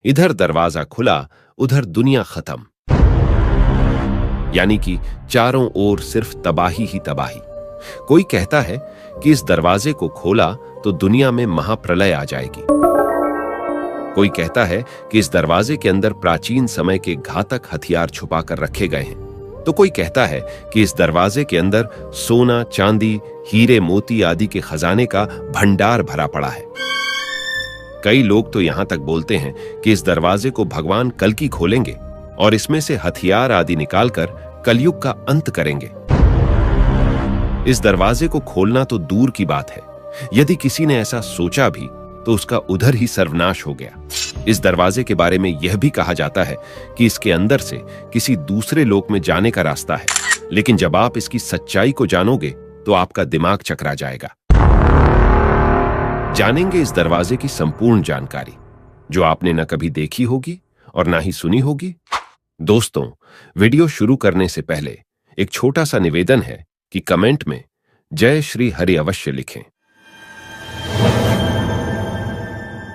इधर दरवाजा खुला, उधर दुनिया खत्म। यानी कि चारों ओर सिर्फ तबाही ही तबाही। कोई कहता है कि इस दरवाजे को खोला तो दुनिया में महाप्रलय आ जाएगी। कोई कहता है कि इस दरवाजे के अंदर प्राचीन समय के घातक हथियार छुपा कर रखे गए हैं। तो कोई कहता है कि इस दरवाजे के अंदर सोना, चांदी, हीरे, मोती आदि के खजाने का भंडार भरा पड़ा है। कई लोग तो यहां तक बोलते हैं कि इस दरवाजे को भगवान कल्कि खोलेंगे और इसमें से हथियार आदि निकालकर कलयुग का अंत करेंगे। इस दरवाजे को खोलना तो दूर की बात है, यदि किसी ने ऐसा सोचा भी तो उसका उधर ही सर्वनाश हो गया। इस दरवाजे के बारे में यह भी कहा जाता है कि इसके अंदर से किसी दूसरे लोक में जाने का रास्ता है, लेकिन जब आप इसकी सच्चाई को जानोगे तो आपका दिमाग चकरा जाएगा। जानेंगे इस दरवाजे की संपूर्ण जानकारी, जो आपने न कभी देखी होगी और ना ही सुनी होगी। दोस्तों, वीडियो शुरू करने से पहले एक छोटा सा निवेदन है कि कमेंट में जय श्री हरि अवश्य लिखें।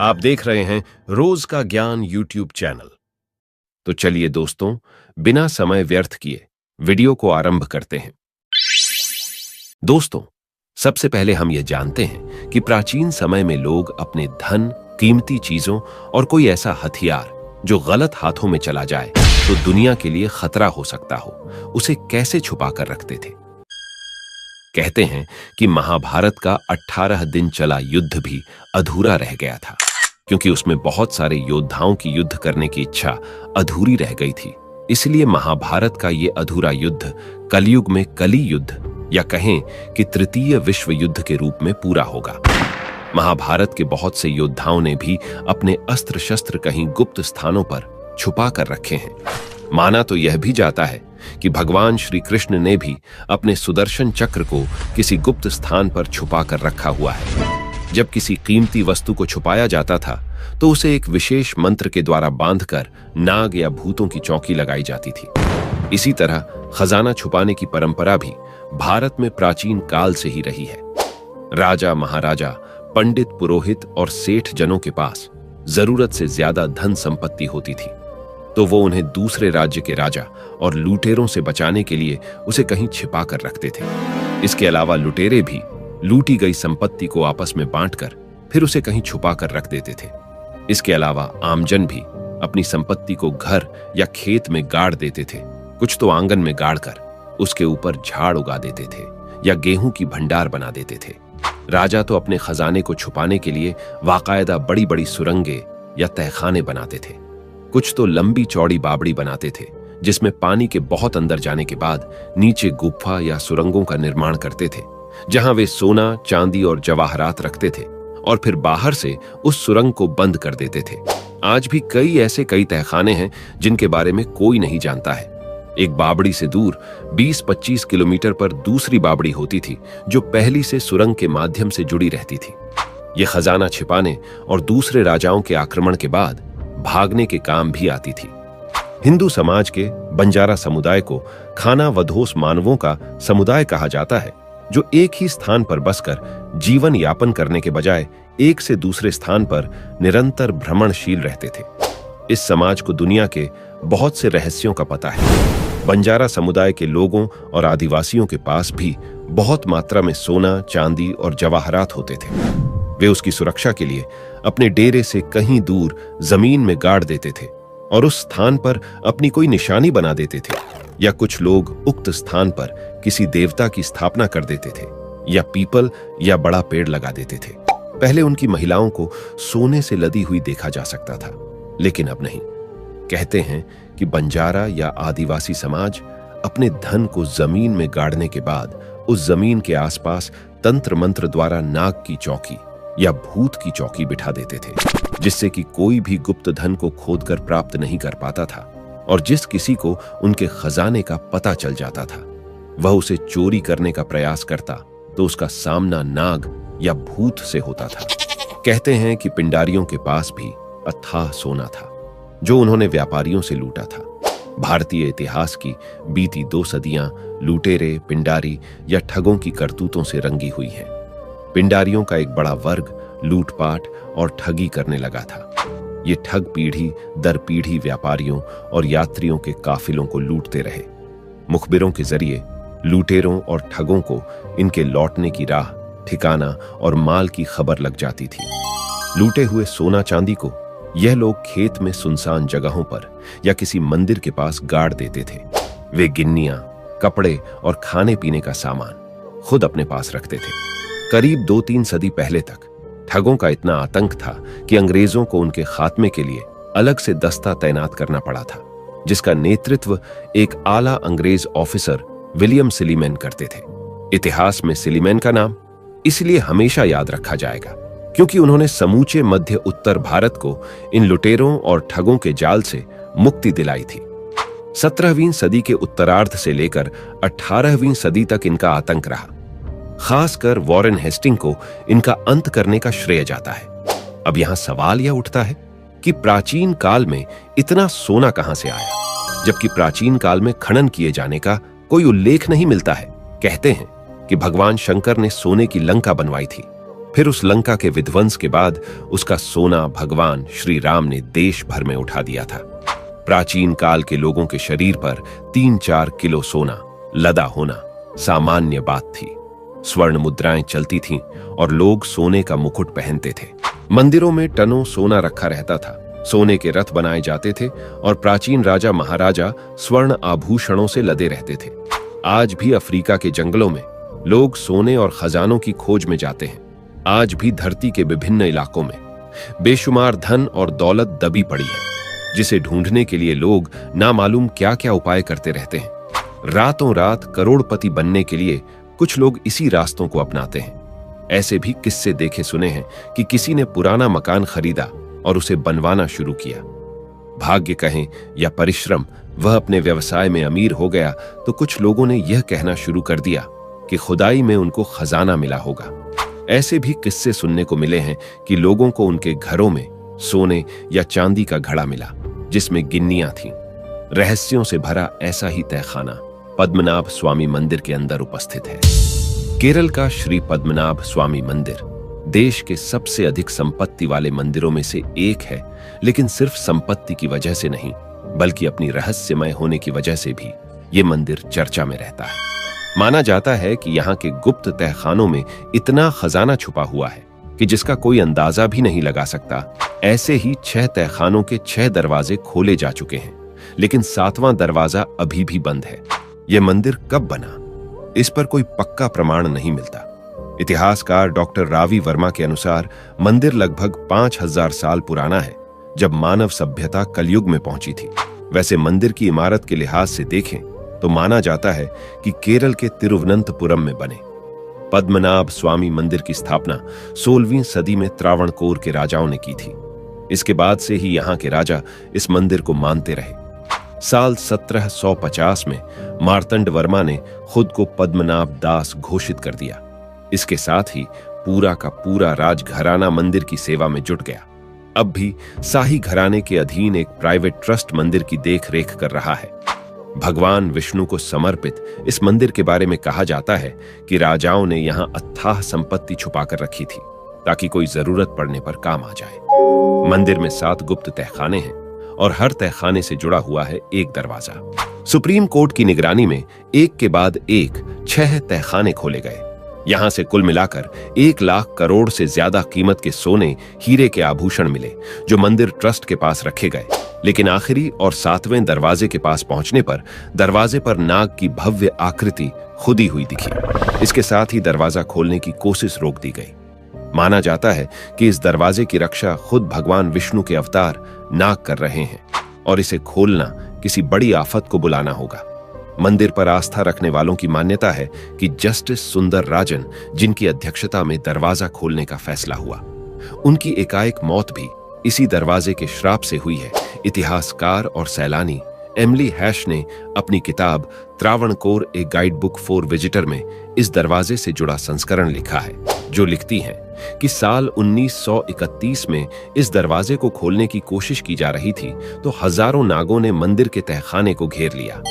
आप देख रहे हैं रोज का ज्ञान यूट्यूब चैनल। तो चलिए दोस्तों, बिना समय व्यर्थ किए वीडियो को आरंभ करते हैं। दोस्तों, सबसे पहले हम यह जानते हैं कि प्राचीन समय में लोग अपने धन, कीमती चीजों और कोई ऐसा हथियार जो गलत हाथों में चला जाए तो दुनिया के लिए खतरा हो सकता हो, उसे कैसे छुपा कर रखते थे। कहते हैं कि महाभारत का 18 दिन चला युद्ध भी अधूरा रह गया था, क्योंकि उसमें बहुत सारे योद्धाओं की युद्ध करने की इच्छा अधूरी रह गई थी। इसलिए महाभारत का ये अधूरा युद्ध कलयुग में कली युद्ध या कहें कि तृतीय विश्व युद्ध के रूप में पूरा होगा। महाभारत के बहुत से योद्धाओं ने भी अपने अस्त्र शस्त्र कहीं गुप्त स्थानों पर छुपा कर रखे हैं। माना तो यह भी जाता है कि भगवान श्री कृष्ण ने भी अपने सुदर्शन चक्र को किसी गुप्त स्थान पर छुपा कर रखा हुआ है। जब किसी कीमती वस्तु को छुपाया जाता था तो उसे एक विशेष मंत्र के द्वारा बांधकर नाग या भूतों की चौकी लगाई जाती थी। इसी तरह खजाना छुपाने की परंपरा भी भारत में प्राचीन काल से ही रही है। राजा, महाराजा, पंडित, पुरोहित और सेठ जनों के पास जरूरत से ज्यादा धन संपत्ति होती थी, तो वो उन्हें दूसरे राज्य के राजा और लुटेरों से बचाने के लिए उसे कहीं छिपा कर रखते थे। इसके अलावा लुटेरे भी लूटी गई संपत्ति को आपस में बांटकर फिर उसे कहीं छुपा कर रख देते थे। इसके अलावा आमजन भी अपनी संपत्ति को घर या खेत में गाड़ देते थे। कुछ तो आंगन में गाड़कर उसके ऊपर झाड़ उगा देते थे या गेहूं की भंडार बना देते थे। राजा तो अपने खजाने को छुपाने के लिए बाकायदा बड़ी बड़ी सुरंगें या तहखाने बनाते थे। कुछ तो लंबी चौड़ी बावड़ी बनाते थे, जिसमें पानी के बहुत अंदर जाने के बाद नीचे गुफा या सुरंगों का निर्माण करते थे, जहां वे सोना, चांदी और जवाहरात रखते थे और फिर बाहर से उस सुरंग को बंद कर देते थे। आज भी कई तहखाने हैं जिनके बारे में कोई नहीं जानता है। एक बावड़ी से दूर 20-25 किलोमीटर पर दूसरी बावड़ी होती थी, जो पहली से सुरंग के माध्यम से जुड़ी रहती थी। यह खजाना छिपाने और दूसरे राजाओं के आक्रमण के बाद भागने के काम भी आती थी। हिंदू समाज के बंजारा समुदाय को खाना वधोस मानवों का समुदाय कहा जाता है, जो एक ही स्थान पर बसकर जीवन यापन करने के बजाय एक से दूसरे स्थान पर निरंतर भ्रमणशील रहते थे। इस समाज को दुनिया के बहुत से रहस्यों का पता है। बंजारा समुदाय के लोगों और आदिवासियों के पास भी बहुत मात्रा में सोना, चांदी और जवाहरात होते थे। वे उसकी सुरक्षा के लिए अपने डेरे से कहीं दूर जमीन में गाड़ देते थे और उस स्थान पर अपनी कोई निशानी बना देते थे, या कुछ लोग उक्त स्थान पर किसी देवता की स्थापना कर देते थे या पीपल या बड़ा पेड़ लगा देते थे। पहले उनकी महिलाओं को सोने से लदी हुई देखा जा सकता था, लेकिन अब नहीं। कहते हैं कि बंजारा या आदिवासी समाज अपने धन को जमीन में गाड़ने के बाद उस जमीन के आसपास तंत्र मंत्र द्वारा नाग की चौकी या भूत की चौकी बिठा देते थे, जिससे कि कोई भी गुप्त धन को खोदकर प्राप्त नहीं कर पाता था, और जिस किसी को उनके खजाने का पता चल जाता था वह उसे चोरी करने का प्रयास करता तो उसका सामना नाग या भूत से होता था। कहते हैं कि पिंडारियों के पास भी अथाह सोना था, जो उन्होंने व्यापारियों से लूटा था। भारतीय इतिहास की बीती 2 सदियां लुटेरे, पिंडारी या ठगों की करतूतों से रंगी हुई हैं। पिंडारियों का एक बड़ा वर्ग लूटपाट और ठगी करने लगा था। ये ठग पीढ़ी दर पीढ़ी व्यापारियों और यात्रियों के काफिलों को लूटते रहे। मुखबिरों के जरिए लुटेरों और ठगों को इनके लौटने की राह, ठिकाना और माल की खबर लग जाती थी। लूटे हुए सोना चांदी को यह लोग खेत में सुनसान जगहों पर या किसी मंदिर के पास गाड़ देते थे। वे गिन्नियां, कपड़े और खाने पीने का सामान खुद अपने पास रखते थे। करीब 2-3 सदी पहले तक ठगों का इतना आतंक था कि अंग्रेजों को उनके खात्मे के लिए अलग से दस्ता तैनात करना पड़ा था, जिसका नेतृत्व एक आला अंग्रेज ऑफिसर विलियम सिलीमैन करते थे। इतिहास में सिलीमैन का नाम इसलिए हमेशा याद रखा जाएगा क्योंकि उन्होंने समूचे मध्य उत्तर भारत को इन लुटेरों और ठगों के जाल से मुक्ति दिलाई थी। 17वीं सदी के उत्तरार्ध से लेकर 18वीं सदी तक इनका आतंक रहा। खासकर वॉरेन हेस्टिंग को इनका अंत करने का श्रेय जाता है। अब यहां सवाल यह उठता है कि प्राचीन काल में इतना सोना कहां से आया, जबकि प्राचीन काल में खनन किए जाने का कोई उल्लेख नहीं मिलता है। कहते हैं कि भगवान शंकर ने सोने की लंका बनवाई थी, फिर उस लंका के विध्वंस के बाद उसका सोना भगवान श्री राम ने देश भर में उठा दिया था। प्राचीन काल के लोगों के शरीर पर 3-4 किलो सोना लदा होना सामान्य बात थी। स्वर्ण मुद्राएं चलती थीं और लोग सोने का मुकुट पहनते थे। मंदिरों में टनों सोना रखा रहता था। सोने के रथ बनाए जाते थे और प्राचीन राजा महाराजा स्वर्ण आभूषणों से लदे रहते थे। आज भी अफ्रीका के जंगलों में लोग सोने और खजानों की खोज में जाते हैं। आज भी धरती के विभिन्न इलाकों में बेशुमार धन और दौलत दबी पड़ी है, जिसे ढूंढने के लिए लोग नामालूम क्या क्या उपाय करते रहते हैं। रातों रात करोड़पति बनने के लिए कुछ लोग इसी रास्तों को अपनाते हैं। ऐसे भी किस्से देखे सुने हैं कि किसी ने पुराना मकान खरीदा और उसे बनवाना शुरू किया। भाग्य कहें या परिश्रम, वह अपने व्यवसाय में अमीर हो गया तो कुछ लोगों ने यह कहना शुरू कर दिया कि खुदाई में उनको खजाना मिला होगा। ऐसे भी किस्से सुनने को मिले हैं कि लोगों को उनके घरों में सोने या चांदी का घड़ा मिला जिसमें गिन्नियां थीं। रहस्यों से भरा ऐसा ही तहखाना पद्मनाभ स्वामी मंदिर के अंदर उपस्थित है। केरल का श्री पद्मनाभ स्वामी मंदिर देश के सबसे अधिक संपत्ति वाले मंदिरों में से एक है, लेकिन सिर्फ संपत्ति की वजह से नहीं बल्कि अपनी रहस्यमय होने की वजह से भी ये मंदिर चर्चा में रहता है। माना जाता है कि यहाँ के गुप्त तहखानों में इतना खजाना छुपा हुआ है कि जिसका कोई अंदाजा भी नहीं लगा सकता। ऐसे ही 6 तहखानों के 6 दरवाजे खोले जा चुके हैं, लेकिन 7वां दरवाजा अभी भी बंद है। यह मंदिर कब बना, इस पर कोई पक्का प्रमाण नहीं मिलता। इतिहासकार डॉक्टर रावी वर्मा के अनुसार मंदिर लगभग 5000 साल पुराना है, जब मानव सभ्यता कलयुग में पहुंची थी। वैसे मंदिर की इमारत के लिहाज से देखें तो माना जाता है कि केरल के तिरुवनंतपुरम में बने। पद्मनाभ स्वामी मंदिर की स्थापना 16वीं सदी में त्रावणकोर के राजाओं ने की थी। इसके बाद से ही यहाँ के राजा इस मंदिर को मानते रहे। साल 1750 में मार्तंड वर्मा ने खुद को पद्मनाभ दास घोषित कर दिया। इसके साथ ही पूरा का पूरा राजघराना मंदिर की सेवा में जुट गया। अब भी शाही घराने के अधीन एक प्राइवेट ट्रस्ट मंदिर की देख-रेख कर रहा है। भगवान विष्णु को समर्पित इस मंदिर के बारे में कहा जाता है कि राजाओं ने यहाँ अथाह संपत्ति छुपाकर रखी थी ताकि कोई जरूरत पड़ने पर काम आ जाए। मंदिर में 7 गुप्त तहखाने हैं और हर तहखाने से जुड़ा हुआ है एक दरवाजा। सुप्रीम कोर्ट की निगरानी में एक के बाद एक 6 तहखाने खोले गए। यहां से कुल मिलाकर 1 लाख करोड़ से ज्यादा कीमत के सोने, हीरे के आभूषण मिले जो मंदिर ट्रस्ट के पास रखे गए। लेकिन आखिरी और 7वें दरवाजे के पास पहुंचने पर दरवाजे पर नाग की भव्य आकृति खुदी हुई दिखी। इसके साथ ही दरवाजा खोलने की कोशिश रोक दी गई। माना जाता है कि इस दरवाजे की रक्षा खुद भगवान विष्णु के अवतार नाग कर रहे हैं और इसे खोलना किसी बड़ी आफत को बुलाना होगा। मंदिर पर आस्था रखने वालों की मान्यता है कि जस्टिस सुंदर राजन, जिनकी अध्यक्षता में दरवाजा खोलने का फैसला हुआ, उनकी एकाएक मौत भी इसी दरवाजे के श्राप से हुई है। इतिहासकार और सैलानी एमिली हैश ने अपनी किताब Travancore a guide book for visitor में इस दरवाजे से जुड़ा संस्करण लिखा है, जो लिखती हैं कि साल 1931 में इस दरवाजे को खोलने की कोशिश की जा रही थी तो हजारों नागों ने मंदिर के तहखाने को घेर लिया।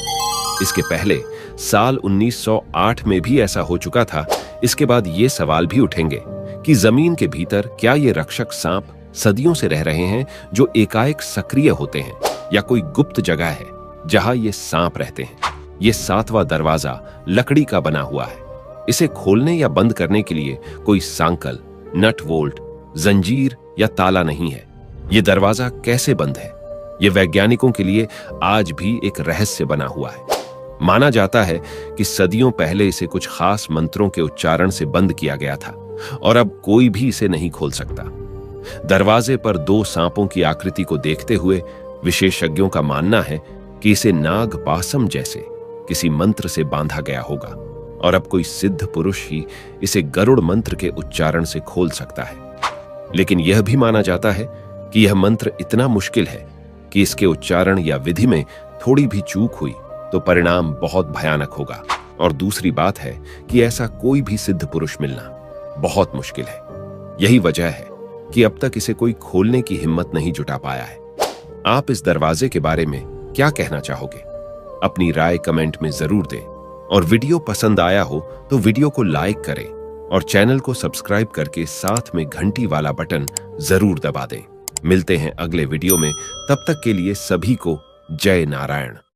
इसके पहले साल 1908 में भी ऐसा हो चुका था। इसके बाद ये सवाल भी उठेंगे कि जमीन के भीतर क्या ये रक्षक सांप सदियों से रह रहे हैं, जो एकाएक सक्रिय होते हैं, या कोई गुप्त जगह है जहां ये सांप रहते हैं। ये 7वां दरवाजा लकड़ी का बना हुआ है। इसे खोलने या बंद करने के लिए कोई सांकल, नट वोल्ट, जंजीर या ताला नहीं है। ये दरवाजा कैसे बंद है, ये वैज्ञानिकों के लिए आज भी एक रहस्य बना हुआ है। माना जाता है कि सदियों पहले इसे कुछ खास मंत्रों के उच्चारण से बंद किया गया था और अब कोई भी इसे नहीं खोल सकता। दरवाजे पर 2 सांपों की आकृति को देखते हुए विशेषज्ञों का मानना है कि इसे नाग पासम जैसे किसी मंत्र से बांधा गया होगा और अब कोई सिद्ध पुरुष ही इसे गरुड़ मंत्र के उच्चारण से खोल सकता है। लेकिन यह भी माना जाता है कि यह मंत्र इतना मुश्किल है कि इसके उच्चारण या विधि में थोड़ी भी चूक हुई तो परिणाम बहुत भयानक होगा। और दूसरी बात है कि ऐसा कोई भी सिद्ध पुरुष मिलना बहुत मुश्किल है। यही वजह है कि अब तक इसे कोई खोलने की हिम्मत नहीं जुटा पाया है। आप इस दरवाजे के बारे में क्या कहना चाहोगे? अपनी राय कमेंट में जरूर दें और वीडियो पसंद आया हो तो वीडियो को लाइक करें और चैनल को सब्सक्राइब करके साथ में घंटी वाला बटन जरूर दबा दें। मिलते हैं अगले वीडियो में, तब तक के लिए सभी को जय नारायण।